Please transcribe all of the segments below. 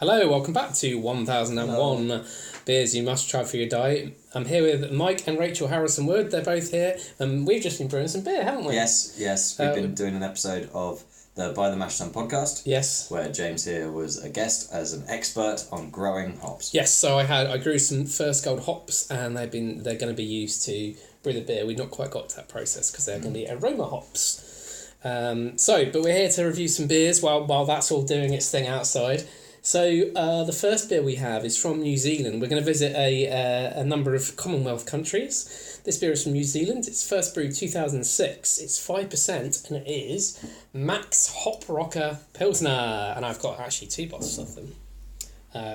Hello, welcome back to 1001 Beers You Must Try for Your Diet. I'm here with Mike and Rachel Harrison Wood. They're both here, and we've just been brewing some beer, haven't we? Yes. We've been doing an episode of the By the Mash Tun podcast. Yes. Where James here was a guest as an expert on growing hops. Yes, so I grew some First Gold hops, and they're going to be used to brew the beer. We've not quite got to that process because they're going to be aroma hops. But we're here to review some beers while that's all doing its thing outside. So the first beer we have is from New Zealand. We're going to visit a number of Commonwealth countries. This beer is from New Zealand. It's first brewed 2006. It's 5% and it is Max Hop Rocker Pilsner. And I've got actually 2 bottles of them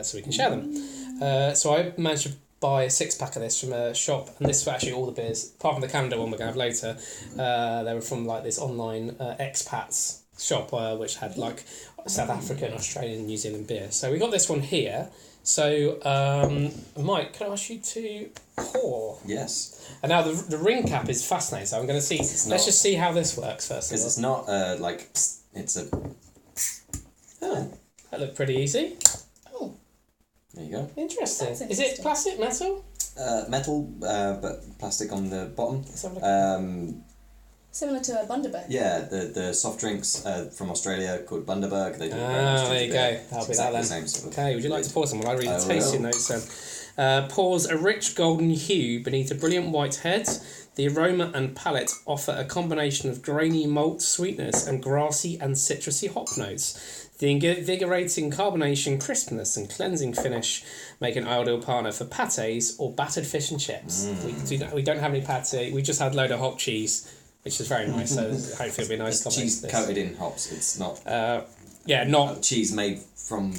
so we can share them. So I managed to buy a 6-pack of this from a shop, and this is actually all the beers, apart from the Canada one we're going to have later. They were from like this online expats shop which had like South African, Australian, New Zealand beer. So we got this one here. So Mike, can I ask you to pour? Yes. And now the ring cap is fascinating. So I'm going to see. Let's just see how this works first. Because it's not it's a. Oh, that looked pretty easy. Oh. There you go. Interesting. Is it plastic, metal? Metal, but plastic on the bottom. Similar to a Bundaberg. Yeah, the soft drinks from Australia called Bundaberg. They do there you go. That'll be that then. Same sort of okay, would you like to pour some? I'll read the tasting notes then. Pours a rich golden hue beneath a brilliant white head. The aroma and palate offer a combination of grainy malt sweetness and grassy and citrusy hop notes. The invigorating carbonation, crispness and cleansing finish make an ideal partner for pâtés or battered fish and chips. We don't have any pâté. We just had a load of hop cheese, which is very nice, so hopefully it'll be a nice combination. Cheese coated in hops. It's not. Not cheese made from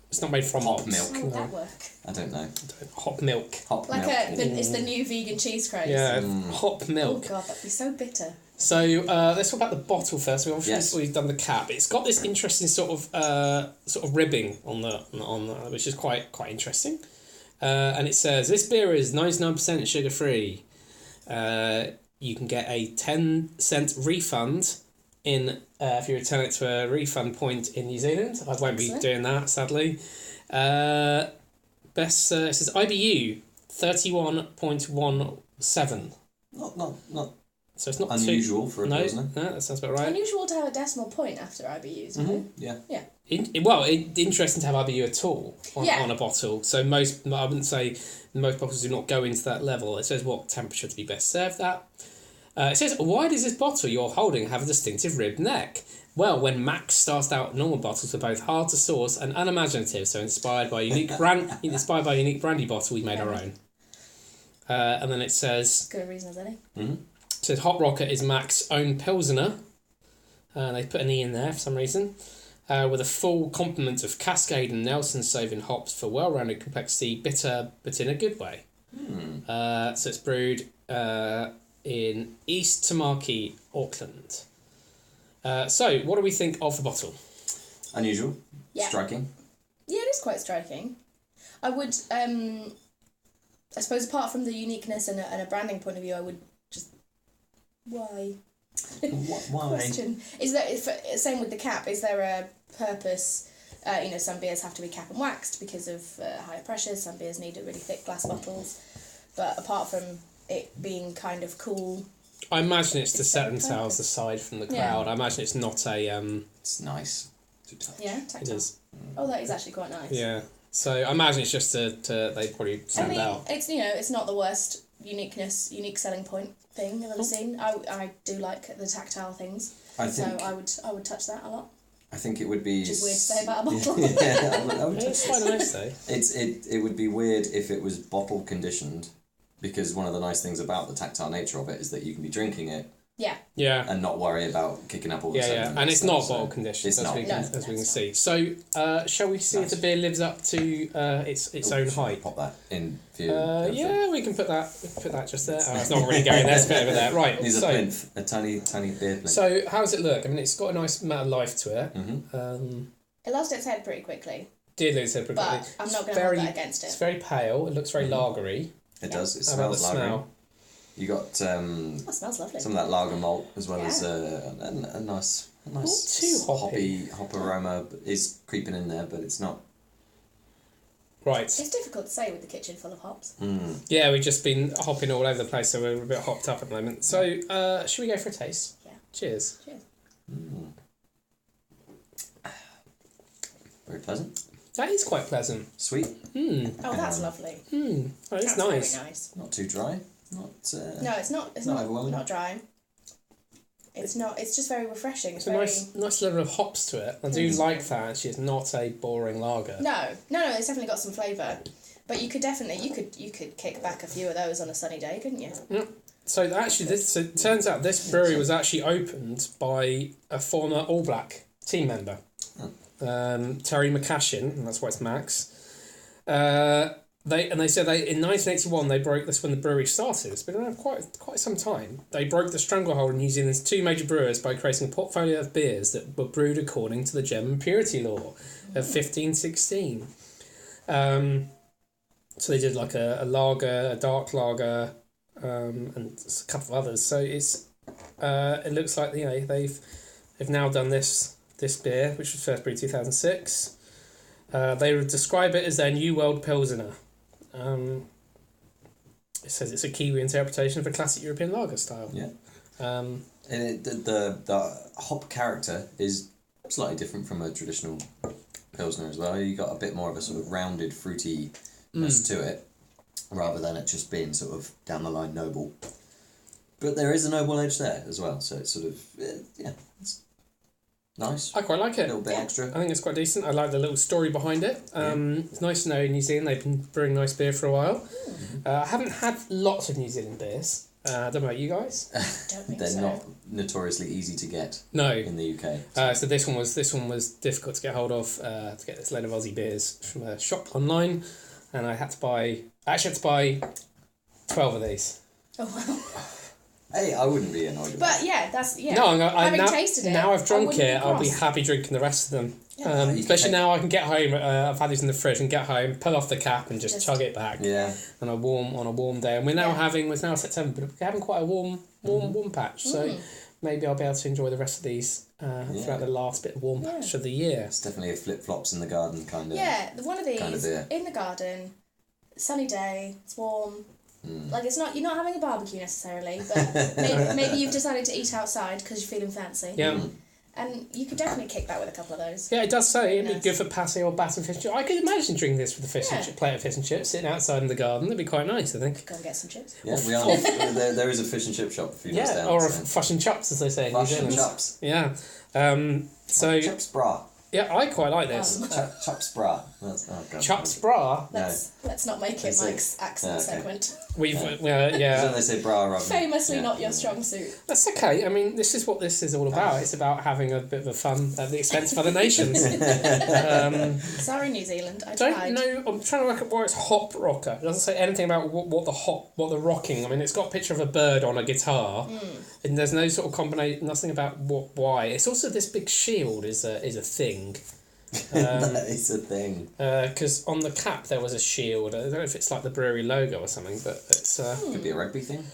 It's not made from hop hops. milk. How would that work? I don't know. Hop milk. Hop like milk. it's the new vegan cheese craze. Yeah, hop milk. Oh god, that'd be so bitter. So let's talk about the bottle first. We've done the cap. It's got this interesting sort of ribbing on the which is quite interesting. And it says this beer is 99% sugar free. You can get a 10-cent refund if you return it to a refund point in New Zealand. I won't be doing that, sadly. It says IBU 31.17. Not So it's not unusual for a Pilsner. No, that sounds about right. Unusual to have a decimal point after IBUs, right? Yeah. Interesting to have IBU at all on a bottle. So I wouldn't say most bottles do not go into that level. It says what temperature to be best served at. It says, why does this bottle you're holding have a distinctive ribbed neck? Well, when Max started out, normal bottles were both hard to source and unimaginative, so inspired by a unique brandy bottle, we made our own. And then it says... Good reason as any. Mm-hmm. It says Hop Rocker is Max's own Pilsner. They put an E in there for some reason. With a full complement of Cascade and Nelson Sauvin hops for well-rounded complexity, bitter, but in a good way. So it's brewed in East Tamaki, Auckland. So, what do we think of the bottle? Unusual. Yeah. Striking. Yeah, it is quite striking. I would, I suppose apart from the uniqueness and a branding point of view, I would just... Why? Why? Question. Is there, same with the cap, is there a purpose? Some beers have to be cap and waxed because of higher pressures, some beers need really thick glass bottles, but apart from it being kind of cool... I imagine it's to set themselves aside from the crowd. I imagine it's not a... It's nice to touch. Yeah, tactile. It is. Oh, that is actually quite nice. Yeah. So I imagine it's just to they probably stand out. It's it's not the worst unique selling point thing I've ever seen. I do like the tactile things. I would touch that a lot. I think it would be... Which is weird to say about a bottle. I would touch it's quite nice though. It would be weird if it was bottle conditioned, because one of the nice things about the tactile nature of it is that you can be drinking it. Yeah. And not worry about kicking up all the sediment. And it's not bottle conditioned, as we can see. So, shall we see if the beer lives up to its own height? Pop that in view. We can put that just there. It's not really going there. It's a bit over there. Right. Needs a plinth, a tiny beer plinth. So, how does it look? I mean, it's got a nice amount of life to it. Mm-hmm. It lost its head pretty quickly. Did lose it pretty quickly. But I'm not going to hold that against it. It's very pale. It looks very lagery. It does. It How about the smells lagery. smell? You got It smells lovely. some of that lager malt as well as a nice Not too hoppy. hop aroma is creeping in there, but it's not Right. It's difficult to say with the kitchen full of hops. Yeah, we've just been hopping all over the place, so we're a bit hopped up at the moment. So, should we go for a taste? Yeah. Cheers. Cheers. Very pleasant. That is quite pleasant. Sweet. Oh, that's lovely. Oh, it's That's nice. very nice. Not too dry. Not. No, it's not. It's not not. overwhelming. Not dry. It's not. It's just very refreshing. It's a nice level of hops to it. I do like that. Actually, it's not a boring lager. No. It's definitely got some flavour. But you could definitely you could kick back a few of those on a sunny day, couldn't you? So actually, so it turns out this brewery was actually opened by a former All Black team member, Terry McCashin, and that's why it's Max. They said in 1981 they broke this when the brewery started. It's been around quite some time. They broke the stranglehold in New Zealand's two major brewers by creating a portfolio of beers that were brewed according to the German purity law of 1516. So they did like a lager, a dark lager, and a couple of others. So it looks like they've now done this beer, which was first brewed 2006. They would describe it as their New World Pilsener. It says it's a Kiwi interpretation of a classic European lager style. Yeah. And the hop character is slightly different from a traditional Pilsner as well. You got a bit more of a sort of rounded fruitiness to it, rather than it just being sort of down the line noble. But there is a noble edge there as well, so it's sort of it's nice. I quite like it. A little bit extra. I think it's quite decent. I like the little story behind it. It's nice to know in New Zealand they've been brewing nice beer for a while. I haven't had lots of New Zealand beers. I don't know about you guys. Don't think They're so. not notoriously easy to get No. in the UK. So this one was difficult to get hold of. To get this load of Aussie beers from a shop online, and I had to buy 12 of these. Oh wow. Hey, I wouldn't be annoyed with But yeah, that's yeah. No, Having now, tasted it, now I've I drunk wouldn't it, I'll be cross. happy drinking the rest of them. Yeah. You can Especially take- now I can get home. I've had these in the fridge and get home, pull off the cap and just chug it back. Yeah. On a warm day, and we're now it's now September, but we're having quite a warm patch. So maybe I'll be able to enjoy the rest of these throughout the last bit of warm patch of the year. It's definitely a flip-flops in the garden kind of... Yeah, one of these kind of beer. in the garden, sunny day, it's warm. Like it's not, you're not having a barbecue necessarily, but maybe you've decided to eat outside because you're feeling fancy. Yeah. And you could definitely kick that with a couple of those. Yeah, it does say it'd be Nice. good for patty or battered fish and chips. I could imagine drinking this with a plate of fish and chips, sitting outside in the garden. That'd be quite nice, I think. Go and get some chips. Yeah, we are. there is a fish and chip shop a few doors Yeah, down. or a so. fish and chops, as they say in New Fish and Zealand. chops. Yeah. So Chops bra. yeah, I quite like this. Chops bra. That's, oh God. Chops bra. Let's not make it It's Mike's accent okay. segment. We've Don't yeah. they say bra rather than... Famously yeah. not your strong suit. That's okay. I mean, this is what this is all about. It's about having a bit of a fun at the expense of other nations. Sorry, New Zealand. I Don't tried. know. I'm trying to work out why it's hop rocker. It doesn't say anything about what the rocking. I mean, it's got a picture of a bird on a guitar, and there's no sort of combination. Nothing about why. It's also this big shield is a thing. That is a thing. Because on the cap there was a shield. I don't know if it's like the brewery logo or something, but it's. Could be a rugby thing.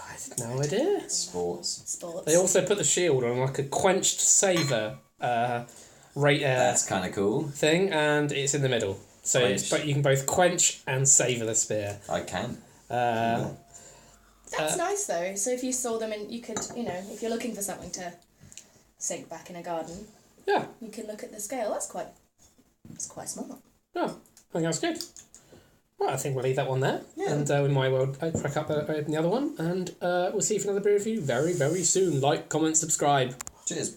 I had no idea. Sports. Sports. They also put the shield on like a quenched savour That's kind of cool. thing, and it's in the middle. So it's, but you can both quench and savour the spear. I can. That's nice though. So if you saw them and you could, if you're looking for something to sink back in a garden, Yeah, you can look at the scale. That's quite smart. yeah, I think that's good. Right, I think we'll leave that one there. Yeah. And we might well crack up the other one, and we'll see you for another beer review very, very soon. Like, comment, subscribe. Cheers.